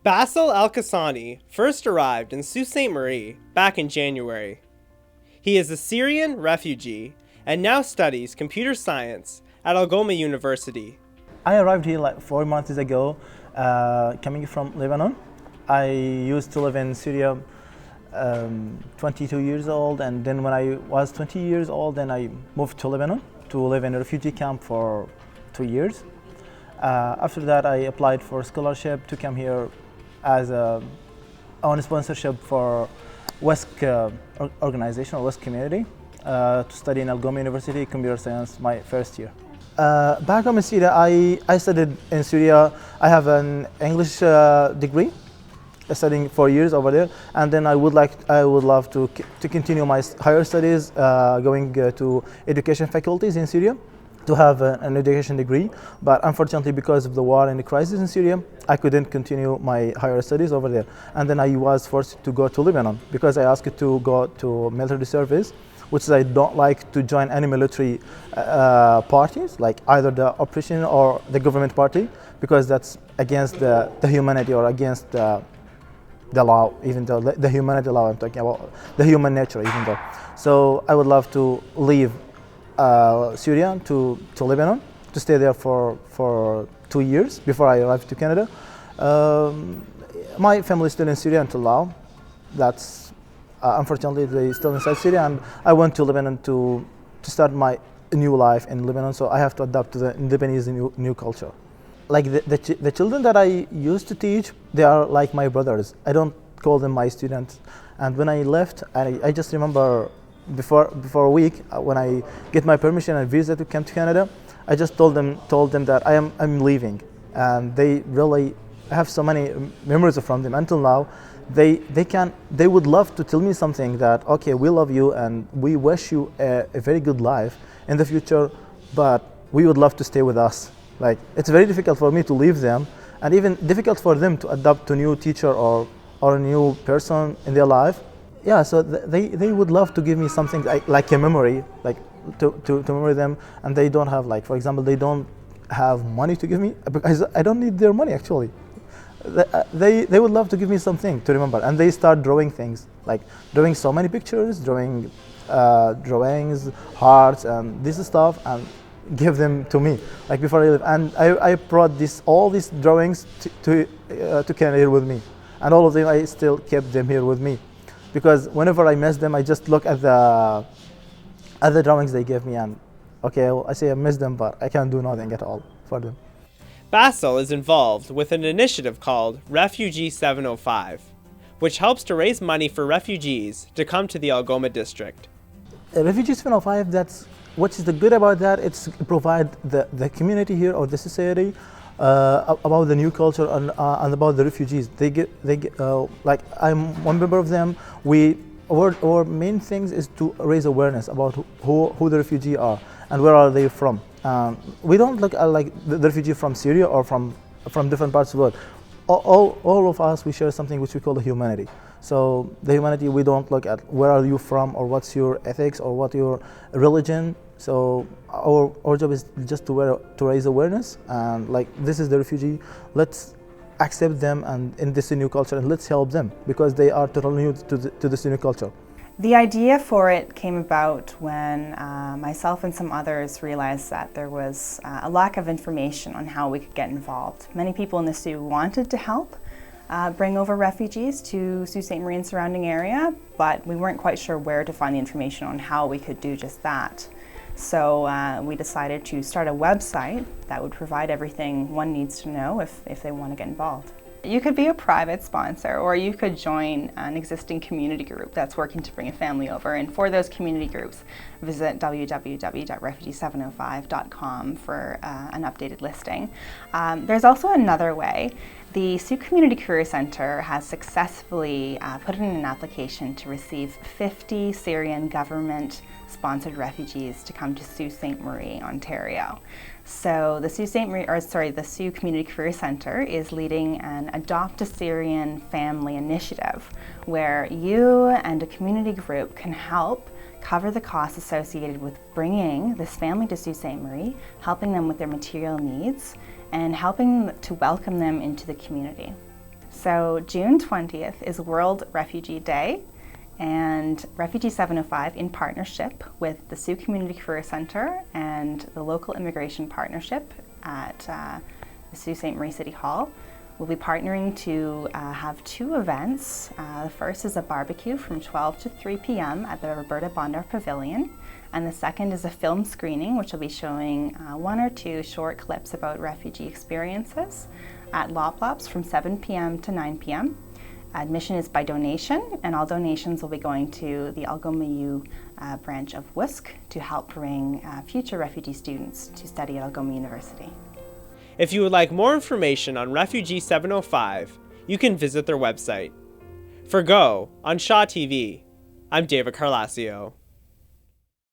Basil Al-Qassani first arrived in Sault Ste. Marie back in January. He is a Syrian refugee and now studies computer science at Algoma University. I arrived here like 4 months ago, coming from Lebanon. I used to live in Syria, 22 years old, and then when I was 20 years old, then I moved to Lebanon to live in a refugee camp for 2 years. After that, I applied for scholarship to come here as on sponsorship for WESC organization or WESC community to study in Algoma University computer science my first year. Back home in Syria, I studied in Syria. I have an English degree, studying 4 years over there, and then I would love to continue my higher studies, going to education faculties in Syria to have an education degree. But unfortunately, because of the war and the crisis in Syria, I couldn't continue my higher studies over there. And then I was forced to go to Lebanon because I asked to go to military service, which is I don't like to join any military parties, like either the opposition or the government party, because that's against the humanity or against the law, even though the humanity law I'm talking about, the human nature even though. So I would love to leave Syria to Lebanon, to stay there for 2 years before I arrive to Canada. My family is still in Syria until now. That's unfortunately they still inside Syria, and I went to Lebanon to start my new life in Lebanon. So I have to adapt to the Lebanese new culture. Like the children that I used to teach, they are like my brothers. I don't call them my students. And when I left, I just remember before a week, when I get my permission and visa to come to Canada, I just told them that I'm leaving, and they really have so many memories from them until now. They would love to tell me something that, okay, we love you and we wish you a very good life in the future, but we would love to stay with us. Like, it's very difficult for me to leave them, and even difficult for them to adapt to a new teacher or a new person in their life. Yeah, so they would love to give me something like a memory, like to remember them, and they don't have, like, for example, they don't have money to give me, because I don't need their money actually. They would love to give me something to remember, and they start drawing things, like drawing so many pictures, drawings, hearts, and this stuff, and give them to me, like before I leave. And I brought all these drawings to Canada here with me, and all of them I still kept them here with me, because whenever I miss them, I just look at the drawings they gave me, and okay, I say I miss them, but I can't do nothing at all for them. Basil is involved with an initiative called Refugee705, which helps to raise money for refugees to come to the Algoma district. Refugee705, what is the good about that? It's provide the community here or the society about the new culture and about the refugees. They get like, I'm one member of them. Our main things is to raise awareness about who the refugees are and where are they from. We don't look at like the refugee from Syria or from different parts of the world. All of us, we share something which we call the humanity. So the humanity, we don't look at where are you from or what's your ethics or what your religion. So our job is just to raise awareness, and like, this is the refugee, let's accept them and in this new culture, and let's help them because they are totally new to this new culture. The idea for it came about when myself and some others realized that there was a lack of information on how we could get involved. Many people in the Sioux wanted to help bring over refugees to Sault Ste. Marie and surrounding area, but we weren't quite sure where to find the information on how we could do just that. So we decided to start a website that would provide everything one needs to know if they want to get involved. You could be a private sponsor, or you could join an existing community group that's working to bring a family over. And for those community groups, visit www.refugee705.com for an updated listing. There's also another way. The Sioux Community Career Centre has successfully put in an application to receive 50 Syrian government-sponsored refugees to come to Sault Ste. Marie, Ontario. So the Sioux Community Career Centre is leading an Adopt a Syrian Family initiative, where you and a community group can help cover the costs associated with bringing this family to Sault Ste. Marie, helping them with their material needs, and helping to welcome them into the community. So June 20th is World Refugee Day, and Refugee705, in partnership with the Sioux Community Career Centre and the local immigration partnership at the Sault Ste. Marie City Hall, will be partnering to have two events. The first is a barbecue from 12 to 3 p.m. at the Roberta Bondar Pavilion, and the second is a film screening which will be showing one or two short clips about refugee experiences at Lop from 7 p.m. to 9 p.m. Admission is by donation, and all donations will be going to the Algoma U branch of WUSC to help bring future refugee students to study at Algoma University. If you would like more information on Refugee705, you can visit their website. For Go on Shaw TV, I'm David Carlasio.